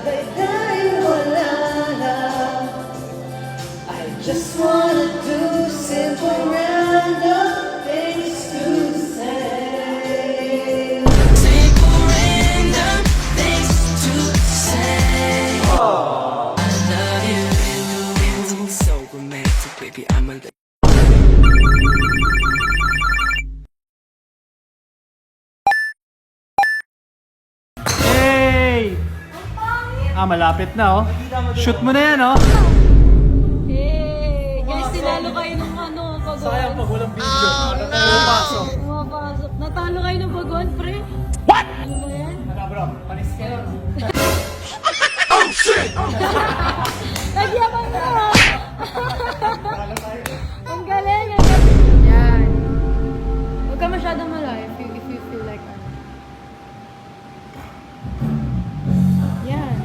Lahat ay tayo wala lang. I just wanna do simple random things to say. Simple random things to say. I love you, it's so romantic, baby. I'm a Hey! Malapit na oh. Shoot mo na yan oh. Hey! Guys, sinalo kayo ng bagon. Sayang pag walang video. Pumapasok. Pumapasok. Natalo kayo ng bagon, pre? What? Ano ba yan? Ano bro? Panis ka yun. Nagyabang na! Ang galing! Ang galing! Yan. Huwag ka masyadong malayo if you feel like ano. Yan.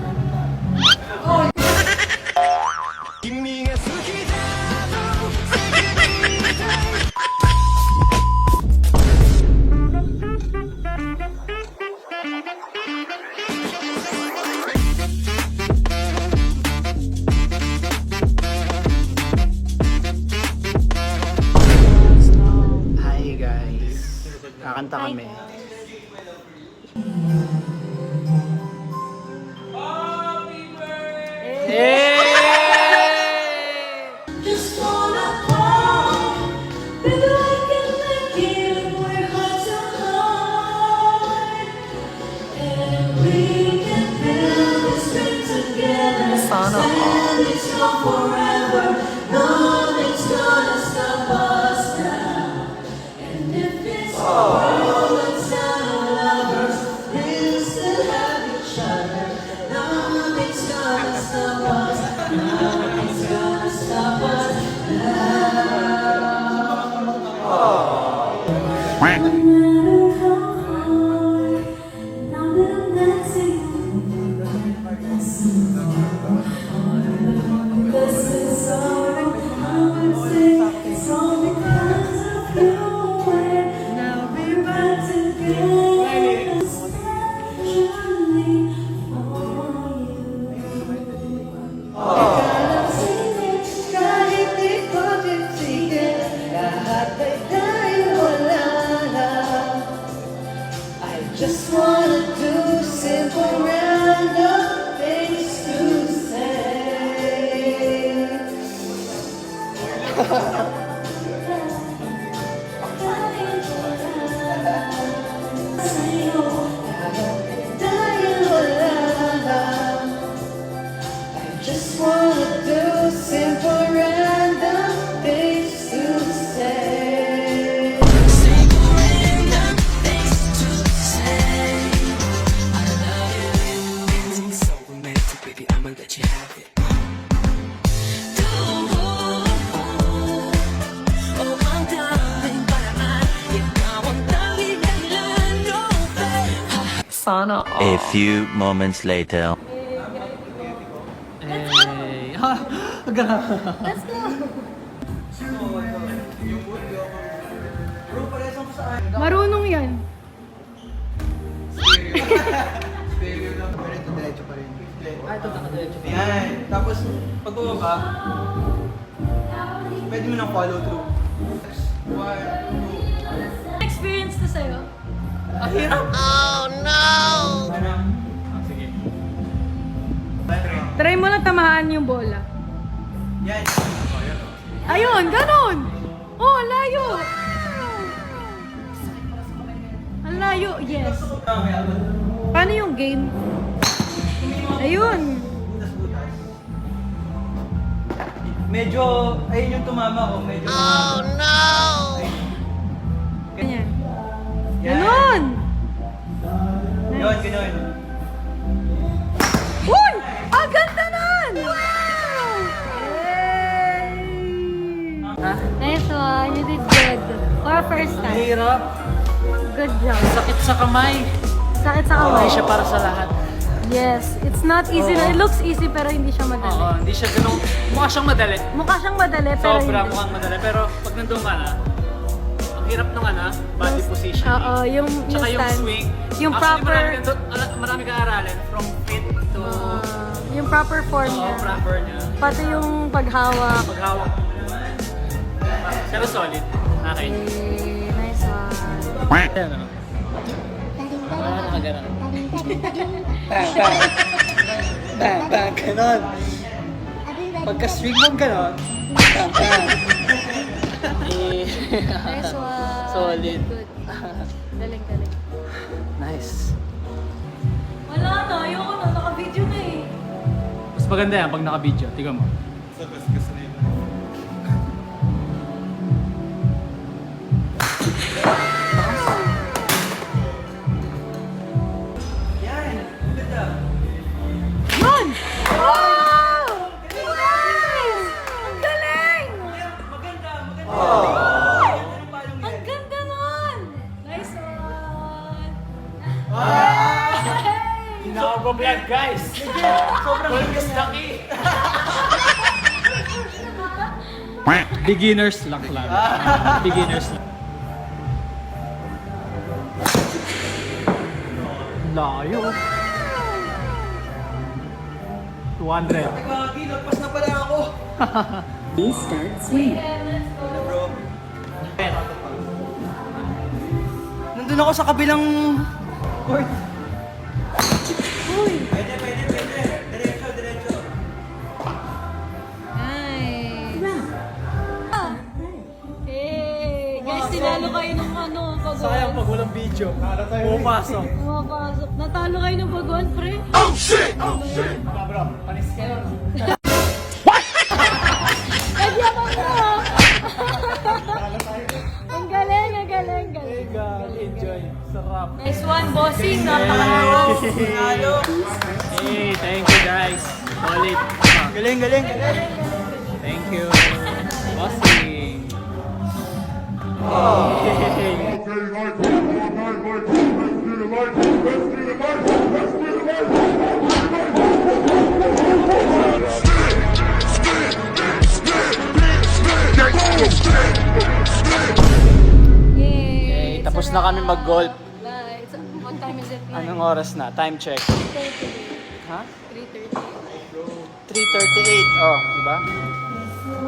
Hi guys. Kakanta kami. Just wanna call, baby, like it, we're heart to heart, and we can build this dream together. Stand it strong forever, nothing's gonna stop us now. And if it's world outside of lovers, we'll still have each other. Nothing's gonna stop us. Nothing's gonna stop us now. No matter how hard, now that I'm dancing, this is all I would say. It's all because of you. And now we're back together, especially for you. Ikaw sige, kahit di ko titigil, lahat ay tayo wala lang. I just wanna do simple random things to say. Sa'yo, lahat ay tayo wala lang. I just wanna do simple random things to say. simple random things to say. I love you, it's so romantic, baby. I'ma let you have it. Oh, ang daming paraan, ikaw ang tanging dahilan, no babe. Sana all. A few moments later. Hey! Ha! Grabe. Let's go! Marunong yan. Diretso pa rin. Ito nakadiretso pa. Yan. Tapos, pag bumaba, pwede mo nang follow through. 1, 2. Experience to sa'yo. Ang hirap! Ano? Sige. Try mo lang tamahaan yung bola. Yan. Ayun, ganun! Oh, layo! Ang layo, yes. Paano yung game? Ayun! Medyo, ayun yung tumama ko. Medyo Ganyan. Yan. Ganun! Yun, ganun. Uy! Ang ganda nun! Wow! Yay! Ha? Nice one. You did good. For a first Ang time. hirap. Good job. Sakit sa kamay. Sakit sa kamay. Hindi siya para sa lahat. Yes. It's not easy. Oo. It looks easy pero hindi siya madali. Oo, hindi siya ganun. Mukha siyang madali. Mukha siyang madali pero Sobra hindi. mukhang madali. Pero pag nandun ka na, ang hirap nung body position. Oo, yung Tsaka yung stand. swing. Yung Actually, proper... marami kang aralin from feet to proper form Oo, niya. proper niya. Pati yung paghawak. Paghawak. Pero solid. Okay. Okay, nice one. Ayan o. Wala nakaganon. Bang, bang, ganon. Pagka-swing mo ganon, bang, bang. Nice one. Solid. Good. Galing, galing. Nice. Wala na, ayoko na. Naka-video na eh. Mas maganda yan pag naka-video. Tingnan mo. Yun! Wow! Nice! Ang galing! Ang ganda nun! Nice one! Nakaka-vlog guys! Sobrang laki! Beginners lang lang. Beginners lang. Layo. 200. Gagi, lagpas na pala ako. Bro. Nandun ako sa kabilang court. Pwede. Diretso. Nice! Hey! Guys, tinalo kayo ng ano, pag-on. Sayang pag walang video. Pumapasok. Pumapasok. Natalo kayo ng pag-on, pre? Bro, panis kayo. Nagyabang mo! Ang galing, ang galing, galing. Enjoy. Sarap. Nice one, bossing. Napakalakas. Hey, thank you guys. Solid. Galing. Thank you. Bossing. Yay! Tapos na kami mag-golf. Nice. What time is it? Anong oras na? Time check. 3:30. Ha? 3:30. 3:38. Oh, di ba?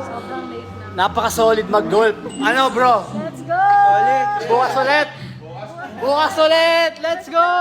Sobrang late na. Napaka-solid mag-golf. Ano bro? Let's go! Bukas ulit! Bukas ulit! Let's go!